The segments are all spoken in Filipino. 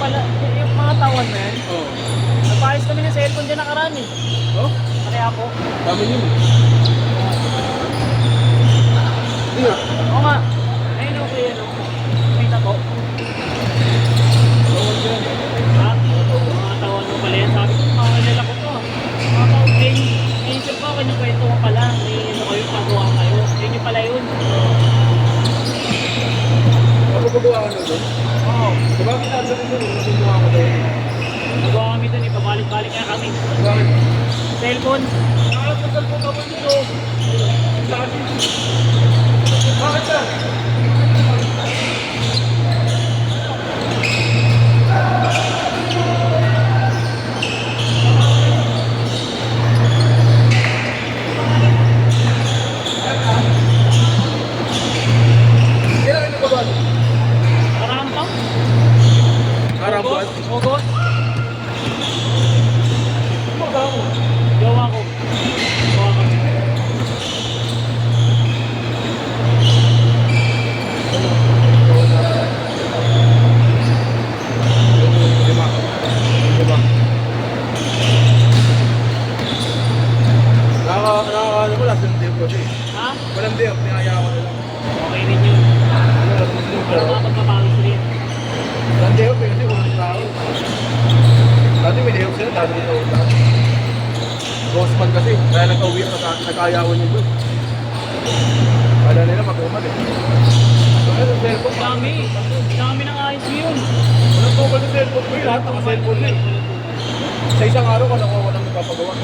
pala, yung mga tawan na yan. Oo. Nagpaayos kami ng cellphone dyan nakaraan eh. Oh? Kaya po. Dami yun. Hindi nga. Oo nga. Ayun o, kuya no. Kita po. Bawal yan. Ha? Mga tawan mo pala yan. Sabi ko, makakilala ko to. Mga kaugling. Naisip ko, kinukwento ko pala. May ano kayo, pagawa kayo. Yun yung pala yun. Mapapagawa ka na doon? Oo. Diba kita sa doon? Mapapagawa ka doon? Nagawa kami dun, ipabalik-balik kaya kami. Bakit? Cellphone. Nakakapasal po kami dito. Bakit sir? Kailan ito ba? Karampang. Karambuan? Ogot. Magawa mo. Gawa ko. Gawa kami. Lima. Lima. Nakakaano ko last day ko siya. Ha? Walang day off, niyaya ko na lang. Okay rin yun. Ano last day Para ko? makapagpapangis rin. Walang day off eh, kasi walang tao. Dati may day off sila, dati may day off. Ghostman kasi, kaya nag-uwi at nag-ayawan niyo doon. Kala nila mag-uman eh. Ano sa cellphone? Dami. Dami ng ayos yun. Walang tukal sa cellphone ko eh, lahat ng cellphone na eh. Sa isang araw ka nakuha ng nagpapagawa.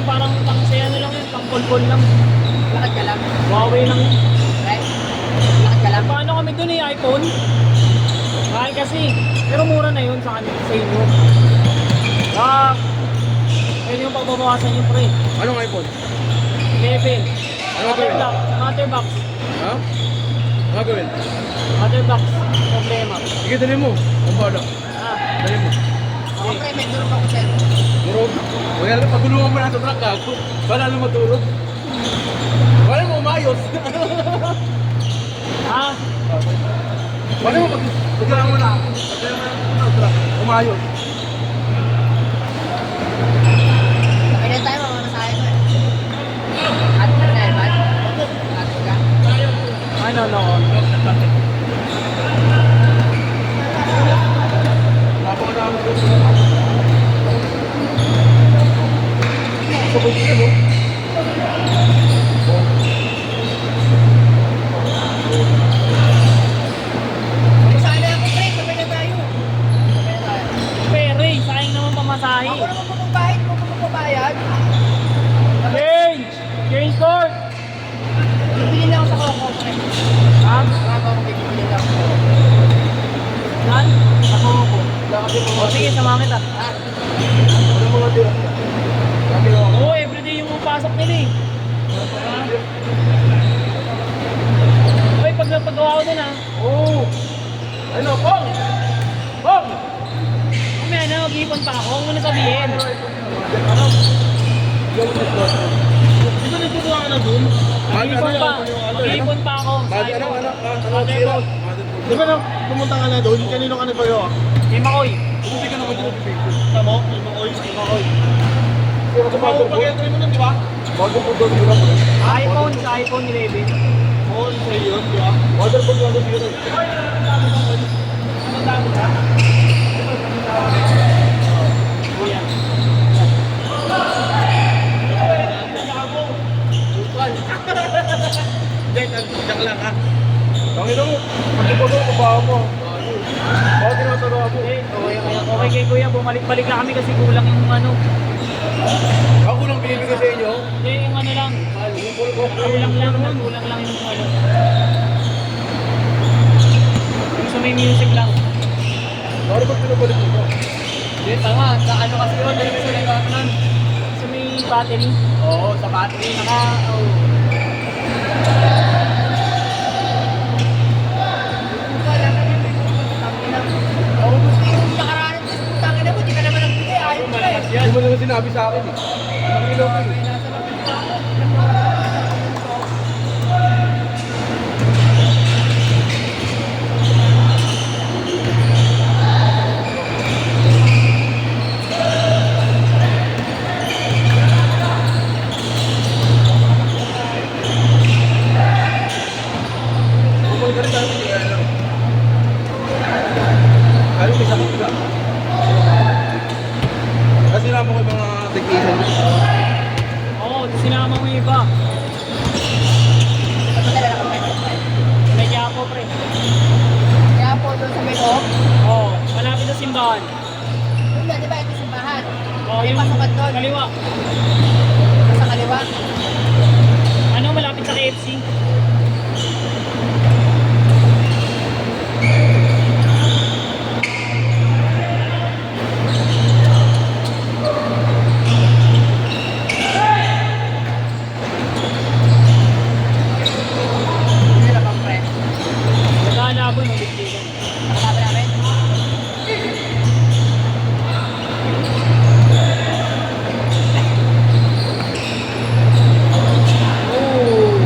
parang pang saya na lang yun, pang kulkul lang. Lakad ka lang. Huawei lang yun. Right? Lakad ka lang. Paano kami dun eh, iPhone? Mahal kasi. Pero mura na yun sa kanila, sa inyo. Ah, pwede yung pagbabawasan yung pre. Anong iPhone? Level. Ano gagawin? Motherbox. Ha? Ano gagawin? Motherbox. Problema. Sige, dali mo. Ang bala. Ah, Dali mo. Ako pre, may durog ako sa'yo. Durog. Wala lang, pagulungan mo na sa truck ako. Wala lang matulog. Wala mo umayos. ah, Wala mo pagulungan mo na. Pagulungan mo na sa truck. Umayos. Sabay na tayo, mamamasahe ko eh. At ka na, Evan? At ka? ano, no. Napakadami ko. Sabay dito, no? Mamamasahe na ako pre, sabay na tayo. Sabay na tayo. Pero sayang naman pamasahe. Ako naman magbabayad, kung magbabayad. Change! Change court! Bibili na ako sa Coco, pre. Ha? Bago ako bibili na ako. Saan? Ako ko. Wala kasi O mga sige, samahan kita. Ah, Ano mga tira? Kami lang ako. Oo, everyday yung pasok nila eh. Ha? Uy, pag napagawa ko dun ah. Oo. Ano, Pong? Pong! Mamaya na, mag-iipon pa ako. Huwag mo na sabihin. Ano? Di ba nagtutuwa ka na dun? Mag-iipon pa. Mag-iipon pa ako. Ano? Di ba na pumunta ka na doon? Kanino ka nagbayo? Kay Makoy. Hindi ka naman dito pipigil. Tamo? Makoy? Makoy. Pero sa pag-entry mo nun, di ba? Bago po doon, di ba? iPhone sa iPhone 11. Oo, isa yun, di ba? Waterproof lang doon dito. Ano dami ka? Kuya. Hindi, tag lang ha. Panginoon mo, pagkipag mo, kabaho mo. Bakit tinatarawa mo? Okay kay Kuya, bumalik-balik na kami kasi kulang yung ano. Ako lang binibigay sa inyo. Hindi, yung ano lang. Kulang lang yung ano. Yung sa may music lang. Bakit ba't pinabalik mo? hindi, tama. Sa ano kasi yun, dahil gusto na yung nun. Sa may battery. Oo, sa battery. Saka, oh. Wala ka din, may tangina. Oo, gusto yung nakaraanan sa tangina mo, di ka naman nagbigay. Ayaw mo eh. Hindi mo naman sinabi sa akin eh. Ang ilaw ko eh. Nasa lapit na ako. Bumalik ka rin tayo sa ano. Ayaw may sakit ka. Kasi naman ko yung mga technician. Oo, sinama mo yung iba. Madala ka pre. May Quiapo, pre. Kaya po doon sa may loob, Oo, malapit sa simbahan. yun na, di ba ito simbahan? Oo, May yung pasukat doon. kaliwa. Sa kaliwa. Ano, malapit sa KFC. Hindi na bang pre? Nagkalaboy, mabigtigan. Nakalaban namin? Oo.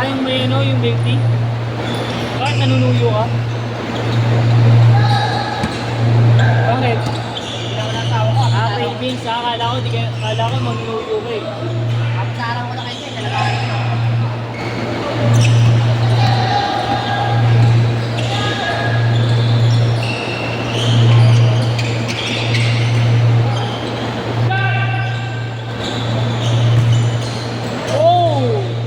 yung may ano, yung milk tea? Bakit nanunuyo ka? Bakit? Hindi naman ang asawa ko. Cravings ha? Akala ko manunuyo ka eh. Kapsaran ko na kayo eh. Talagaan ko. Oh!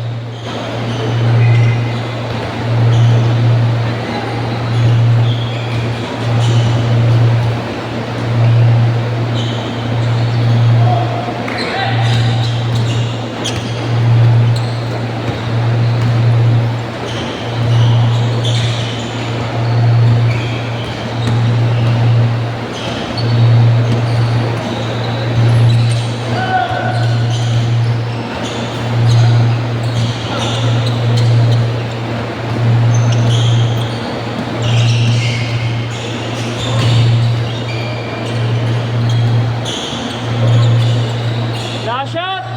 Last shot!